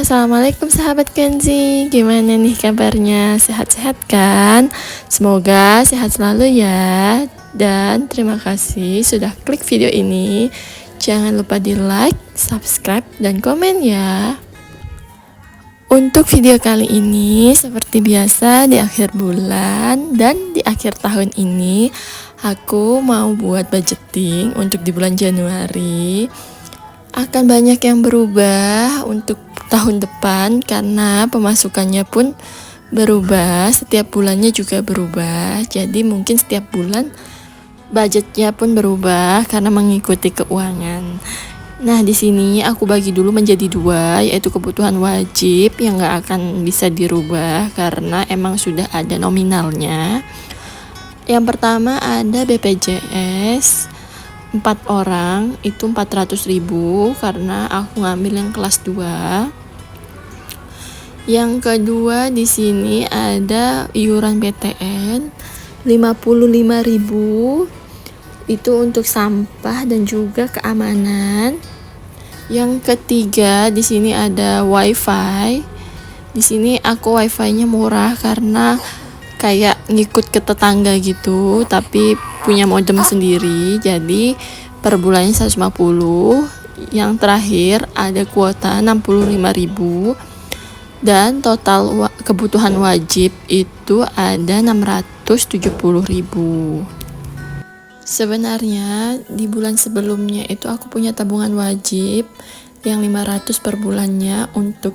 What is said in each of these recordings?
Assalamualaikum sahabat Kenzi. Gimana nih kabarnya? Sehat-sehat kan? Semoga sehat selalu ya. Dan terima kasih sudah klik video ini. Jangan lupa di like, subscribe, dan komen ya. Untuk video kali ini seperti biasa di akhir bulan dan di akhir tahun ini aku mau buat budgeting untuk di bulan Januari. Akan banyak yang berubah untuk tahun depan karena pemasukannya pun berubah, setiap bulannya juga berubah. Jadi mungkin setiap bulan budgetnya pun berubah karena mengikuti keuangan. Nah, di sini aku bagi dulu menjadi dua, yaitu kebutuhan wajib yang nggak akan bisa dirubah karena emang sudah ada nominalnya. Yang pertama ada BPJS 4 orang itu 400.000 karena aku ngambil yang kelas 2. Yang kedua di sini ada iuran PTN 55.000 itu untuk sampah dan juga keamanan. Yang ketiga di sini ada WiFi. Di sini aku WiFi-nya murah karena kayak ngikut ke tetangga gitu, tapi punya modem sendiri. Jadi per bulannya 150. Yang terakhir ada kuota 65.000 dan total kebutuhan wajib itu ada 670.000. Sebenarnya di bulan sebelumnya itu aku punya tabungan wajib yang 500 per bulannya untuk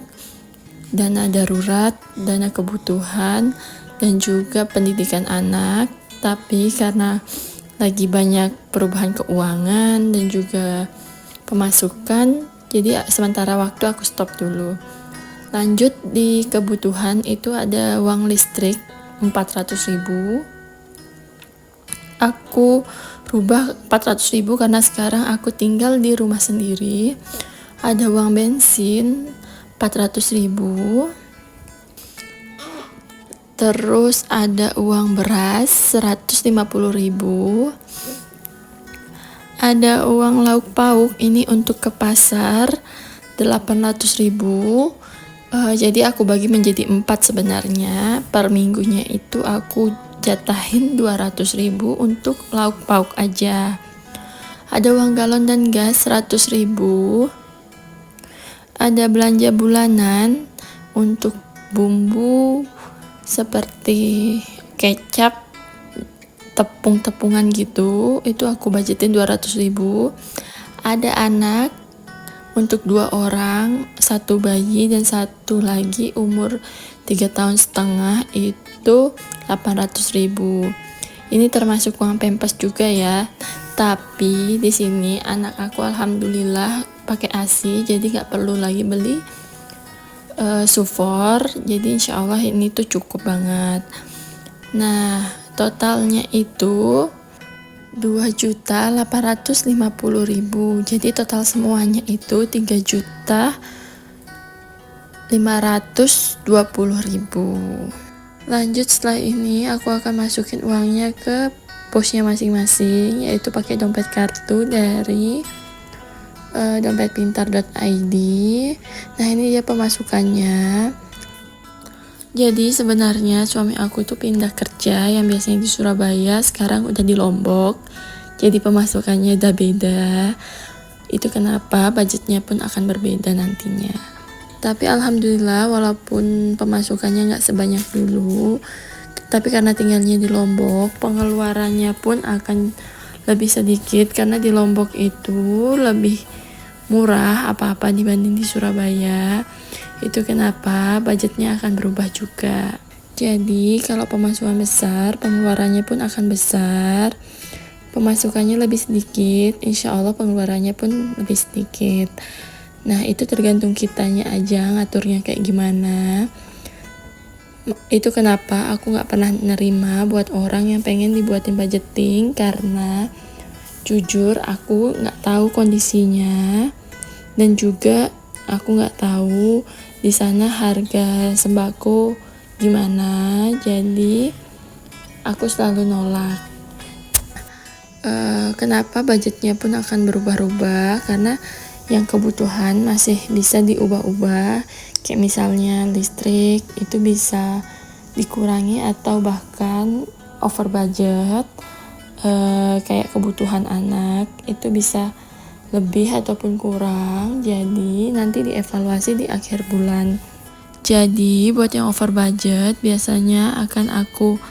dana darurat, dana kebutuhan, dan juga pendidikan anak. Tapi karena lagi banyak perubahan keuangan dan juga pemasukan, jadi sementara waktu aku stop dulu. Lanjut di kebutuhan itu ada uang listrik 400.000. Aku rubah 400.000 karena sekarang aku tinggal di rumah sendiri. Ada uang bensin 400.000. Terus ada uang beras 150.000. Ada uang lauk pauk ini untuk ke pasar 800.000. Jadi aku bagi menjadi 4 sebenarnya. Per minggunya itu aku jatahin 200.000 untuk lauk pauk aja. Ada uang galon dan gas 100.000. Ada belanja bulanan untuk bumbu seperti kecap, tepung-tepungan gitu, itu aku budgetin 200.000. Ada anak untuk 2 orang, 1 bayi dan 1 lagi umur 3,5 tahun, itu 800.000. Ini termasuk uang pempes juga ya. Tapi di sini anak aku alhamdulillah pakai ASI, jadi gak perlu lagi beli sufor. Jadi insya Allah ini tuh cukup banget. Nah, totalnya itu 2.850.000. Jadi total semuanya itu 3.520.000. Lanjut setelah ini aku akan masukin uangnya ke posnya masing-masing, yaitu pakai dompet kartu dari dompetpintar.id. Nah, ini dia pemasukannya. Jadi sebenarnya suami aku itu pindah kerja, yang biasanya di Surabaya sekarang udah di Lombok. Jadi pemasukannya udah beda. Itu kenapa budgetnya pun akan berbeda nantinya. Tapi alhamdulillah walaupun pemasukannya gak sebanyak dulu, tapi karena tinggalnya di Lombok, pengeluarannya pun akan lebih sedikit karena di Lombok itu lebih murah apa-apa dibanding di Surabaya. Itu kenapa budgetnya akan berubah juga. Jadi kalau pemasukan besar, pengeluarannya pun akan besar. Pemasukannya lebih sedikit, insya Allah pengeluarannya pun lebih sedikit. Nah, itu tergantung kitanya aja ngaturnya kayak gimana. Itu kenapa aku gak pernah nerima buat orang yang pengen dibuatin budgeting, karena jujur aku gak tahu kondisinya dan juga aku gak tahu di sana harga sembako gimana. Jadi aku selalu nolak. Kenapa budgetnya pun akan berubah-ubah, karena yang kebutuhan masih bisa diubah-ubah, kayak misalnya listrik itu bisa dikurangi atau bahkan over budget. Kayak kebutuhan anak itu bisa lebih ataupun kurang, jadi nanti dievaluasi di akhir bulan. Jadi buat yang over budget biasanya akan aku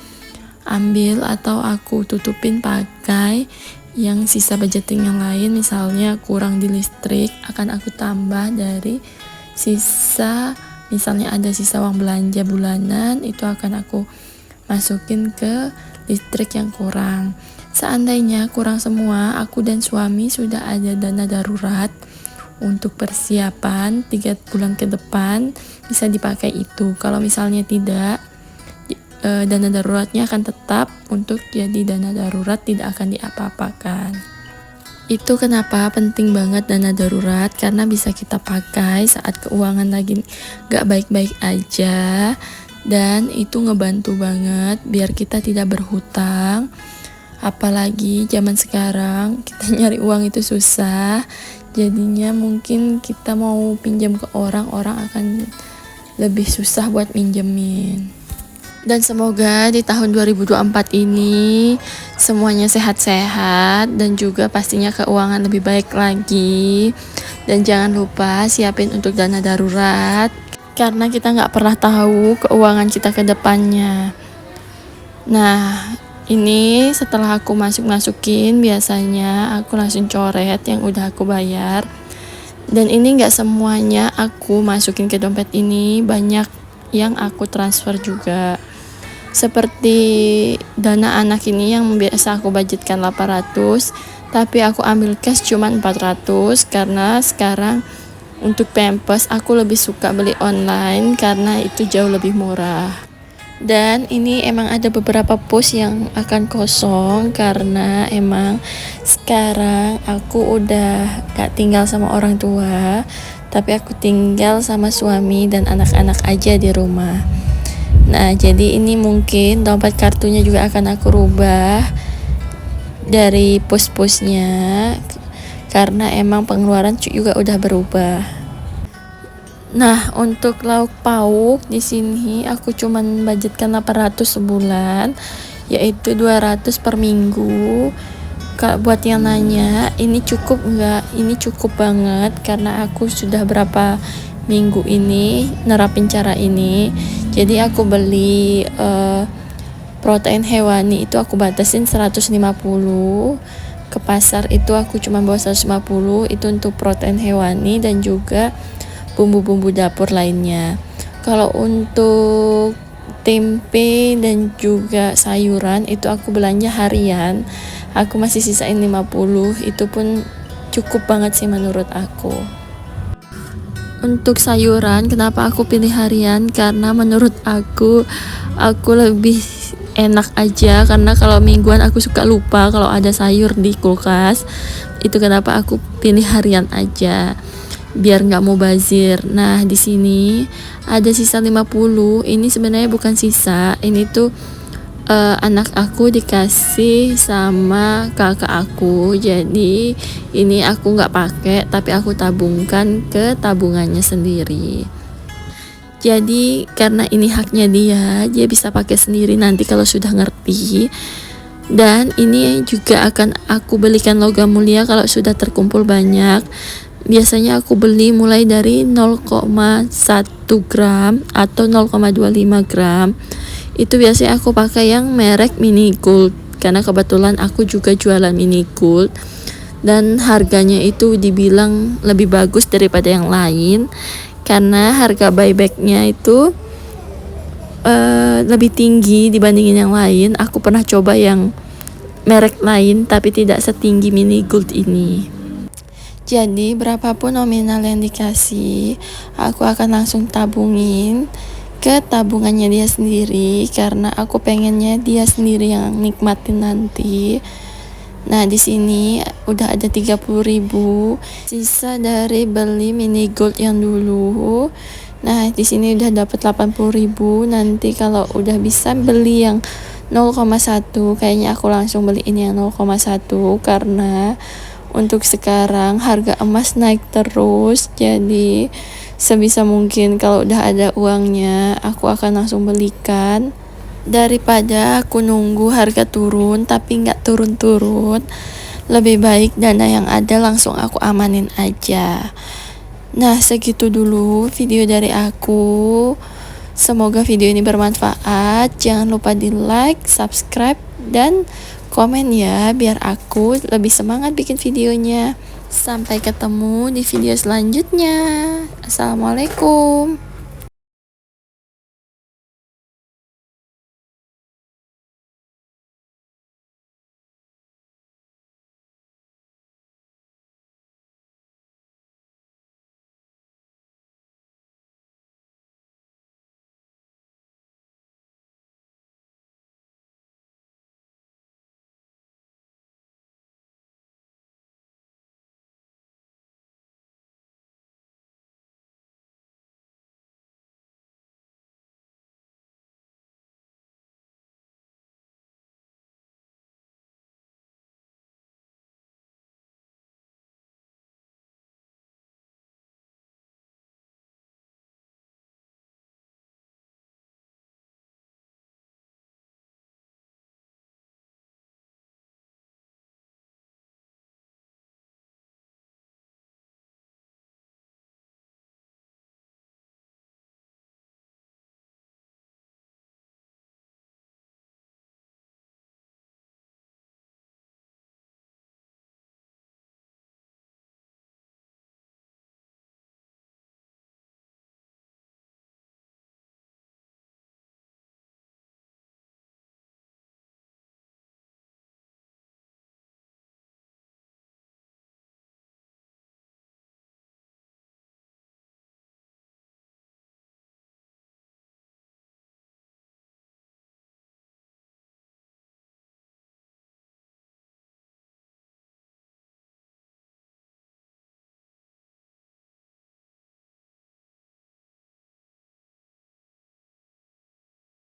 ambil atau aku tutupin pakai yang sisa budgeting yang lain. Misalnya kurang di listrik, akan aku tambah dari sisa, misalnya ada sisa uang belanja bulanan, itu akan aku masukin ke listrik yang kurang. Seandainya kurang semua, aku dan suami sudah ada dana darurat untuk persiapan 3 bulan ke depan, bisa dipakai itu. Kalau misalnya tidak, dana daruratnya akan tetap untuk jadi dana darurat, tidak akan diapa-apakan. Itu kenapa penting banget dana darurat, karena bisa kita pakai saat keuangan lagi gak baik-baik aja, dan itu ngebantu banget biar kita tidak berhutang. Apalagi zaman sekarang kita nyari uang itu susah, jadinya mungkin kita mau pinjam ke orang akan lebih susah buat minjemin. Dan semoga di tahun 2024 ini semuanya sehat-sehat dan juga pastinya keuangan lebih baik lagi. Dan jangan lupa siapin untuk dana darurat, karena kita nggak pernah tahu keuangan kita ke depannya. Nah, ini setelah aku masukin, biasanya aku langsung coret yang udah aku bayar. Dan ini nggak semuanya aku masukin ke dompet ini, banyak yang aku transfer juga. Seperti dana anak ini yang biasa aku budgetkan 800, tapi aku ambil cash cuma 400 karena sekarang untuk Pampers aku lebih suka beli online karena itu jauh lebih murah. Dan ini emang ada beberapa pos yang akan kosong karena emang sekarang aku udah gak tinggal sama orang tua, tapi aku tinggal sama suami dan anak-anak aja di rumah. Nah, jadi ini mungkin dompet kartunya juga akan aku rubah dari pos-posnya karena emang pengeluaran juga udah berubah. Nah, untuk lauk pauk di sini aku cuman budgetkan 800 sebulan, yaitu 200 per minggu. Buat yang nanya, ini cukup enggak? Ini cukup banget karena aku sudah berapa minggu ini nerapin cara ini. Jadi aku beli protein hewani itu aku batasin 150. Ke pasar itu aku cuma bawa 150, itu untuk protein hewani dan juga bumbu-bumbu dapur lainnya. Kalau untuk tempe dan juga sayuran itu aku belanja harian, aku masih sisain 50, itu pun cukup banget sih menurut aku. Untuk sayuran, kenapa aku pilih harian? Karena menurut aku lebih enak aja, karena kalau mingguan aku suka lupa kalau ada sayur di kulkas. Itu kenapa aku pilih harian aja, biar nggak mubazir. Nah, di sini ada sisa 50. Ini sebenarnya bukan sisa, ini tuh anak aku dikasih sama kakak aku. Jadi ini aku nggak pakai, tapi aku tabungkan ke tabungannya sendiri. Jadi karena ini haknya dia bisa pakai sendiri nanti kalau sudah ngerti. Dan ini juga akan aku belikan logam mulia kalau sudah terkumpul banyak. Biasanya aku beli mulai dari 0,1 gram atau 0,25 gram. Itu biasanya aku pakai yang merek Mini Gold, karena kebetulan aku juga jualan Mini Gold dan harganya itu dibilang lebih bagus daripada yang lain karena harga buybacknya itu lebih tinggi dibandingin yang lain. Aku pernah coba yang merek lain tapi tidak setinggi Mini Gold ini. Jadi berapapun nominal yang dikasih, aku akan langsung tabungin ke tabungannya dia sendiri karena aku pengennya dia sendiri yang nikmatin nanti. Nah, di sini udah ada 30.000 sisa dari beli Mini Gold yang dulu. Nah, di sini udah dapat 80.000. Nanti kalau udah bisa beli yang 0,1, kayaknya aku langsung beli ini yang 0,1 karena untuk sekarang harga emas naik terus, jadi sebisa mungkin kalau udah ada uangnya aku akan langsung belikan daripada aku nunggu harga turun tapi nggak turun-turun. Lebih baik dana yang ada langsung aku amanin aja. Nah, segitu dulu video dari aku. Semoga video ini bermanfaat. Jangan lupa di like, subscribe, dan komen ya, biar aku lebih semangat bikin videonya. Sampai ketemu di video selanjutnya. Assalamualaikum.